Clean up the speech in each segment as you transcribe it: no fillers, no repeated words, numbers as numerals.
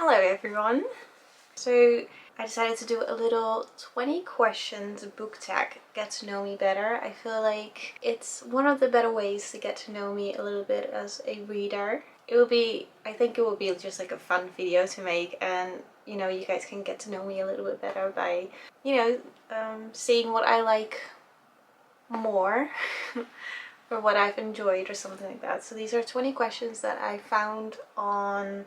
Hello everyone! So I decided to do a little 20 questions book tag, get to know me better. I feel like it's one of the better ways to get to know me a little bit as a reader. I think it will be just like a fun video to make, and you know, you guys can get to know me a little bit better by, seeing what I like more or what I've enjoyed or something like that. So these are 20 questions that I found on,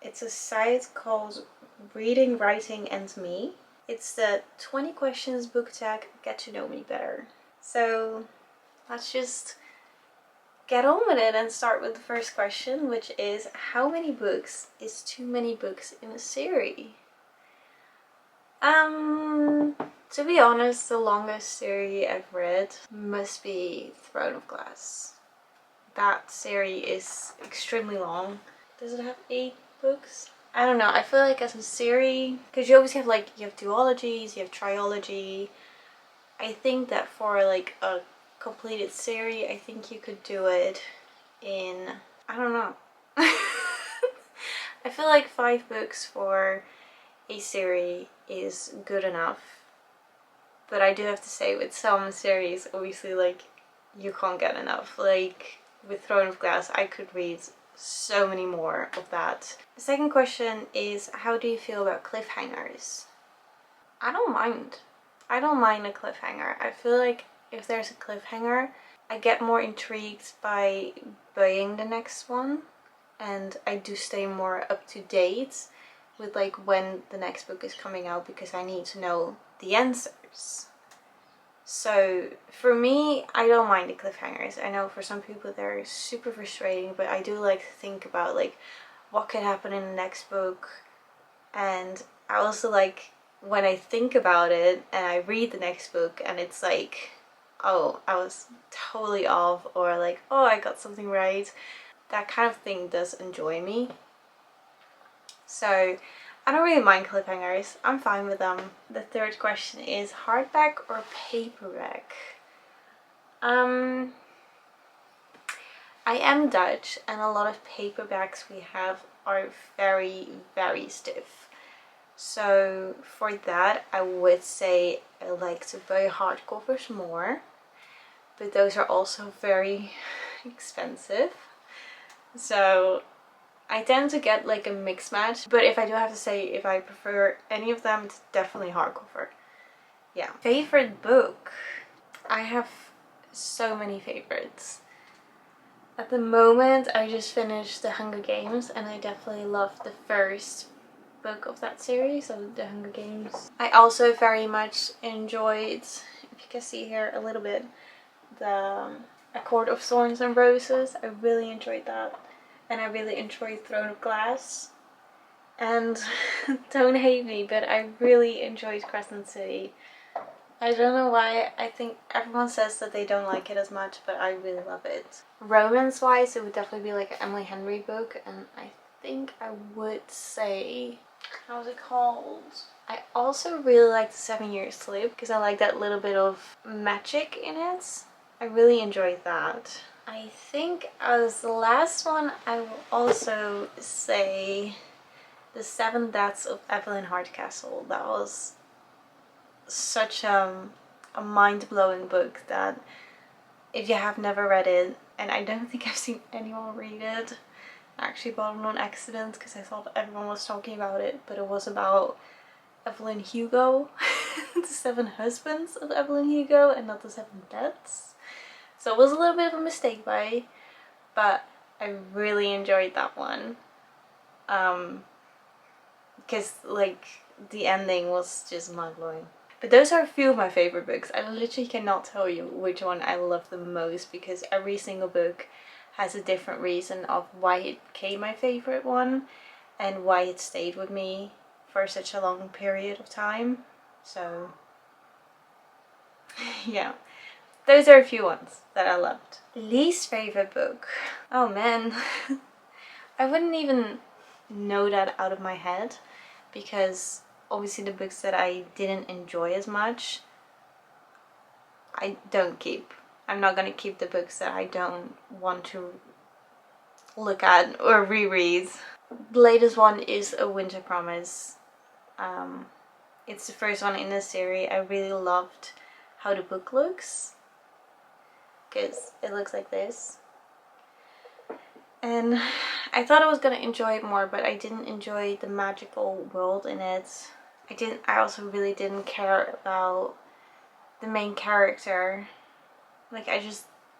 it's a site called Reading, Writing and Me. It's the 20 questions book tag, get to know me better. So let's just get on with it and start with the first question, which is, how many books is too many books in a series? To be honest, the longest series I've read must be Throne of Glass. That series is extremely long. Does it have 8 books? I don't know, I feel like as a series, because you always have you have duologies, you have trilogy. I think that for like a completed series, I think you could do it in, I don't know. I feel like 5 books for a series is good enough. But I do have to say, with some series, obviously, you can't get enough. Like, with Throne of Glass, I could read so many more of that. The second question is, how do you feel about cliffhangers? I don't mind. I don't mind a cliffhanger. I feel like if there's a cliffhanger, I get more intrigued by buying the next one, and I do stay more up to date with when the next book is coming out, because I need to know the answers. So for me, I don't mind the cliffhangers. I know for some people they're super frustrating, but I do like to think about what could happen in the next book. And I also like when I think about it and I read the next book and it's like, oh, I was totally off, or oh, I got something right. That kind of thing does enjoy me. So I don't really mind cliffhangers. I'm fine with them. The third question is, hardback or paperback? I am Dutch, and a lot of paperbacks we have are very, very stiff. So for that, I would say I like to buy hardcovers more, but those are also very expensive. So I tend to get a mix match, but if I do have to say if I prefer any of them, it's definitely hardcover. Yeah. Favorite book? I have so many favorites. At the moment, I just finished The Hunger Games, and I definitely loved the first book of that series, of The Hunger Games. I also very much enjoyed, if you can see here a little bit, the A Court of Thorns and Roses. I really enjoyed that. And I really enjoyed Throne of Glass. And don't hate me, but I really enjoyed Crescent City. I don't know why. I think everyone says that they don't like it as much, but I really love it. Romance wise, it would definitely be an Emily Henry book, and I think I would say, how's it called? I also really like The 7 Years Slip, because I like that little bit of magic in it. I really enjoyed that. I think as the last one, I will also say The 7 Deaths of Evelyn Hardcastle. That was such a mind-blowing book that if you have never read it, and I don't think I've seen anyone read it, I actually bought it on accident because I thought everyone was talking about it, but it was about Evelyn Hugo, the 7 husbands of Evelyn Hugo, and not the 7 deaths. So it was a little bit of a mistake but I really enjoyed that one. Because the ending was just mind-blowing. But those are a few of my favorite books. I literally cannot tell you which one I love the most, because every single book has a different reason of why it became my favorite one and why it stayed with me for such a long period of time. So yeah. Those are a few ones that I loved. Least favorite book? Oh man. I wouldn't even know that out of my head, because obviously the books that I didn't enjoy as much, I don't keep. I'm not gonna keep the books that I don't want to look at or reread. The latest one is A Winter Promise. It's the first one in the series. I really loved how the book looks, because it looks like this. And I thought I was gonna enjoy it more, but I didn't enjoy the magical world in it. I also really didn't care about the main character. Like, I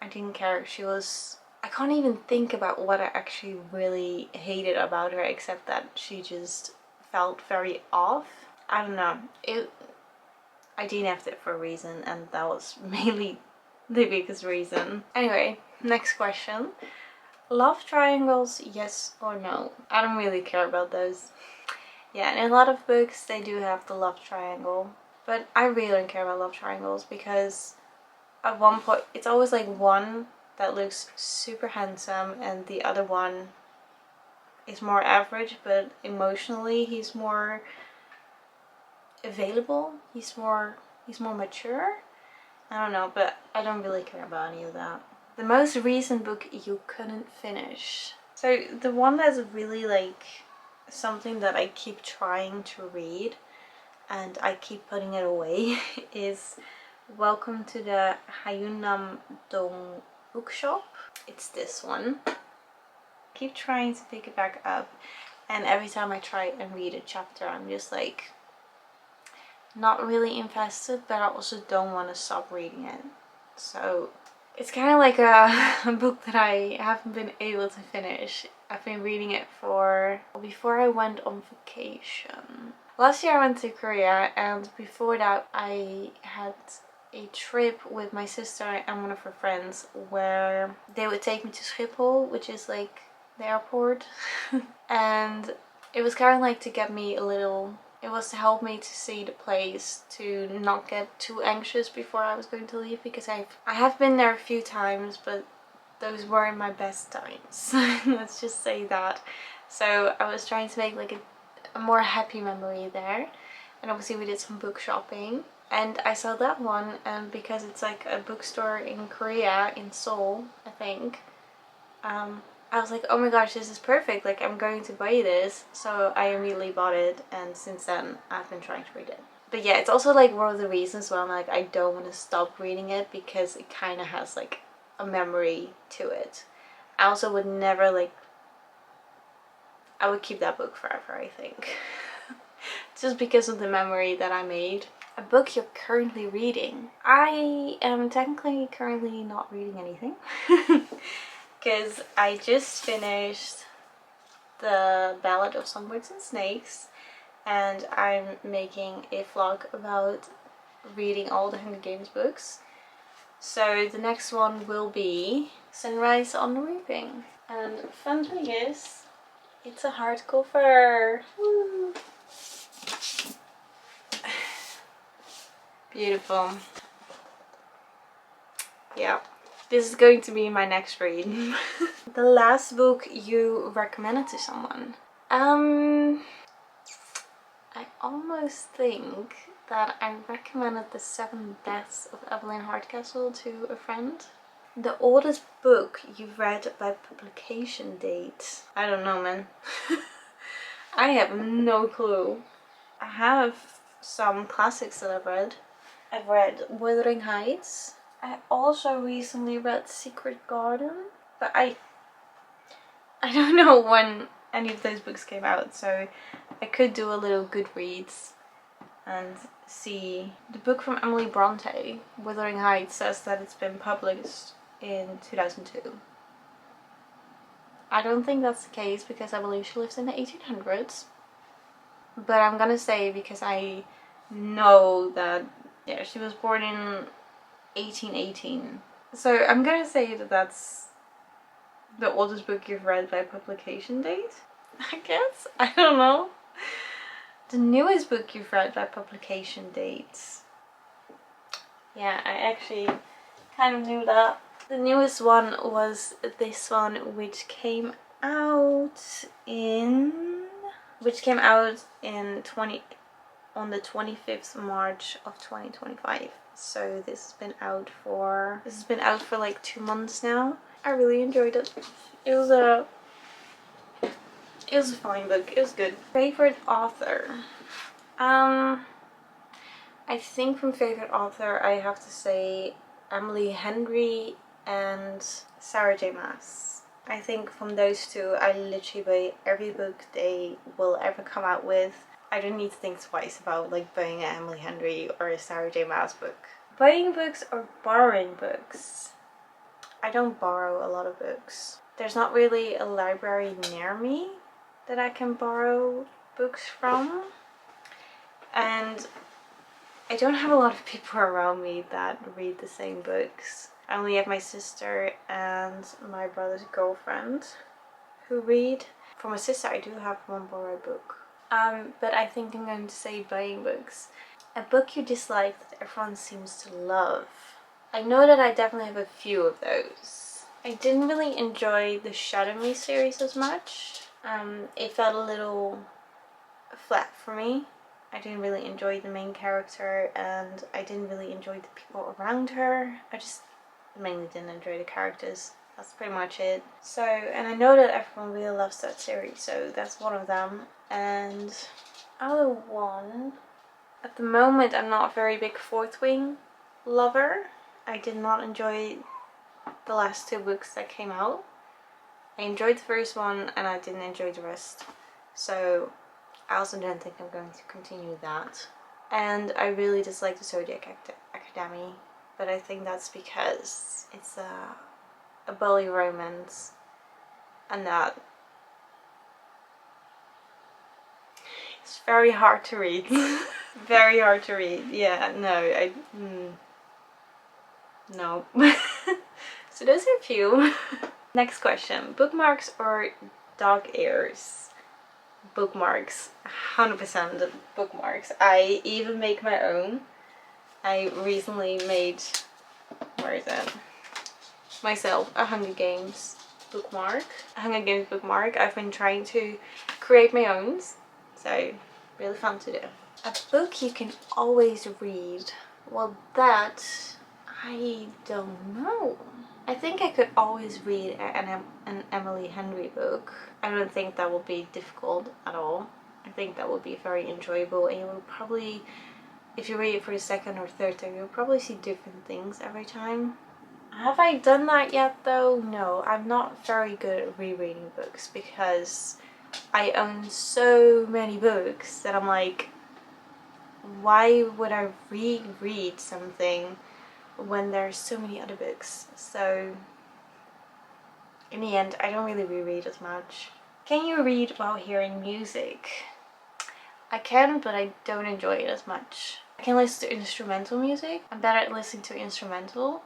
didn't care. I can't even think about what I actually really hated about her, except that she just felt very off. I don't know. I DNF'd it for a reason, and that was mainly the biggest reason. Anyway, next question. Love triangles, yes or no? I don't really care about those. Yeah, in a lot of books they do have the love triangle, but I really don't care about love triangles, because at one point it's always like one that looks super handsome and the other one is more average, but emotionally he's more available, he's more mature. I don't know, but I don't really care about any of that. The most recent book you couldn't finish. So the one that's really like something that I keep trying to read and I keep putting it away is Welcome to the Hayunam Dong bookshop. It's this one. I keep trying to pick it back up, and every time I try and read a chapter I'm just like not really invested, but I also don't want to stop reading it. So it's kind of like a book that I haven't been able to finish. I've been reading it before I went on vacation. Last year I went to Korea, and before that I had a trip with my sister and one of her friends where they would take me to Schiphol, which is like the airport. And it was kind of like to get me it was to help me to see the place, to not get too anxious before I was going to leave, because I have been there a few times, but those weren't my best times. Let's just say that. So I was trying to make like a more happy memory there, and obviously we did some book shopping. And I saw that one, and because it's like a bookstore in Korea, in Seoul, I think, I was like, oh my gosh, this is perfect, like I'm going to buy this. So I immediately bought it, and since then I've been trying to read it. But yeah, it's also like one of the reasons why I'm like, I don't want to stop reading it, because it kind of has like a memory to it. I also would never I would keep that book forever, I think. Just because of the memory that I made. A book you're currently reading. I am technically currently not reading anything. Because I just finished The Ballad of Songbirds and Snakes, and I'm making a vlog about reading all the Hunger Games books. So the next one will be Sunrise on the Reaping. And fun thing is, it's a hardcover. Woo! Beautiful. Yeah. This is going to be my next read. The last book you recommended to someone. I almost think that I recommended The Seven Deaths of Evelyn Hardcastle to a friend. The oldest book you've read by publication date. I don't know, man. I have no clue. I have some classics that I've read. I've read Wuthering Heights. I also recently read Secret Garden, but I don't know when any of those books came out, so I could do a little Goodreads and see. The book from Emily Bronte, Wuthering Heights, says that it's been published in 2002. I don't think that's the case, because I believe she lives in the 1800s, but I'm gonna say, because I know that, yeah, she was born in 1818. So I'm gonna say that that's the oldest book you've read by publication date, I guess. I don't know. The newest book you've read by publication dates. Yeah, I actually kind of knew that. The newest one was this one, which came out on the 25th March of 2025. So this has been out for like 2 months now. I really enjoyed it. It It was a fine book. It was good. Favorite author? I think from favorite author I have to say Emily Henry and Sarah J Maas. I think from those two I literally buy every book they will ever come out with. I don't need to think twice about like buying an Emily Henry or a Sarah J Maas book. Buying books or borrowing books? I don't borrow a lot of books. There's not really a library near me that I can borrow books from, and I don't have a lot of people around me that read the same books. I only have my sister and my brother's girlfriend who read. For my sister I do have one borrowed book. But I think I'm going to say buying books. A book you dislike that everyone seems to love. I know that I definitely have a few of those. I didn't really enjoy the Shadow Me series as much. It felt a little flat for me. I didn't really enjoy the main character and I didn't really enjoy the people around her. I just mainly didn't enjoy the characters. That's pretty much it. So, and I know that everyone really loves that series, so that's one of them. And other one, at the moment I'm not a very big Fourth Wing lover. I did not enjoy the last two books that came out. I enjoyed the first one and I didn't enjoy the rest. So I also don't think I'm going to continue that. And I really dislike the Zodiac Academy, but I think that's because it's a bully romance and that it's very hard to read. Very hard to read. Yeah, no, no. So those are a few. Next question. Bookmarks or dog ears? Bookmarks. 100% bookmarks. I even make my own. I recently made, where is it? Myself a Hunger Games bookmark. I've been trying to create my own. So really fun to do. A book you can always read. Well, that I don't know. I think I could always read an Emily Henry book. I don't think that will be difficult at all. I think that will be very enjoyable, and you will probably, if you read it for the second or third time, you'll probably see different things every time. Have I done that yet though? No, I'm not very good at rereading books because I own so many books that I'm like, why would I reread something when there's so many other books? So in the end I don't really reread as much. Can you read while hearing music? I can, but I don't enjoy it as much. I can listen to instrumental music. I'm better at listening to instrumental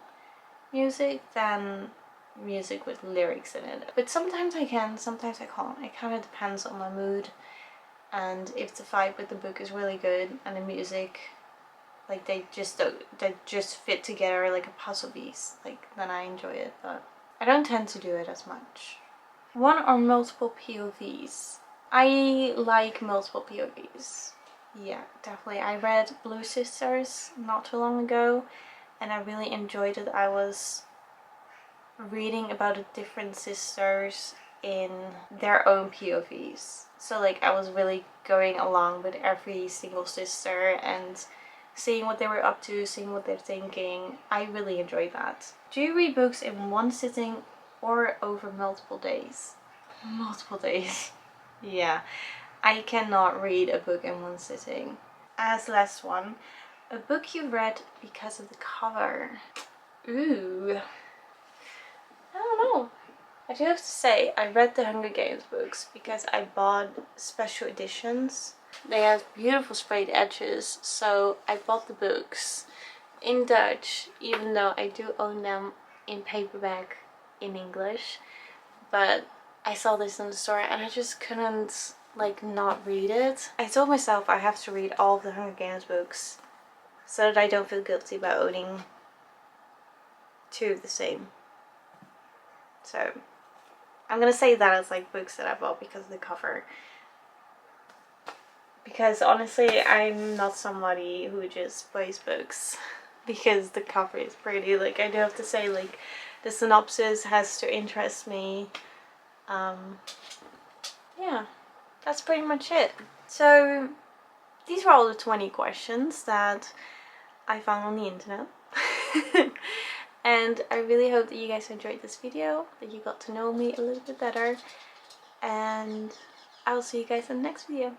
music than music with lyrics in it. But sometimes I can, sometimes I can't. It kind of depends on my mood and if the vibe with the book is really good and the music, like they just fit together like a puzzle piece, like then I enjoy it, but I don't tend to do it as much. One or multiple POVs? I like multiple POVs. Yeah, definitely. I read Blue Sisters not too long ago and I really enjoyed it. I was reading about the different sisters in their own POVs. So like I was really going along with every single sister and seeing what they were up to, seeing what they're thinking. I really enjoyed that. Do you read books in one sitting or over multiple days? Multiple days. Yeah, I cannot read a book in one sitting. As last one, a book you read because of the cover. Ooh, I don't know. I do have to say I read the Hunger Games books because I bought special editions. They have beautiful sprayed edges, so I bought the books in Dutch, even though I do own them in paperback in English. But I saw this in the store and I just couldn't like not read it. I told myself I have to read all of the Hunger Games books so that I don't feel guilty about owning two of the same. So I'm gonna say that as like books that I bought because of the cover. Because honestly, I'm not somebody who just buys books because the cover is pretty. Like I do have to say, like the synopsis has to interest me. Yeah. that's pretty much it. So these were all the 20 questions that I found on the internet. And I really hope that you guys enjoyed this video, that you got to know me a little bit better, and I'll see you guys in the next video.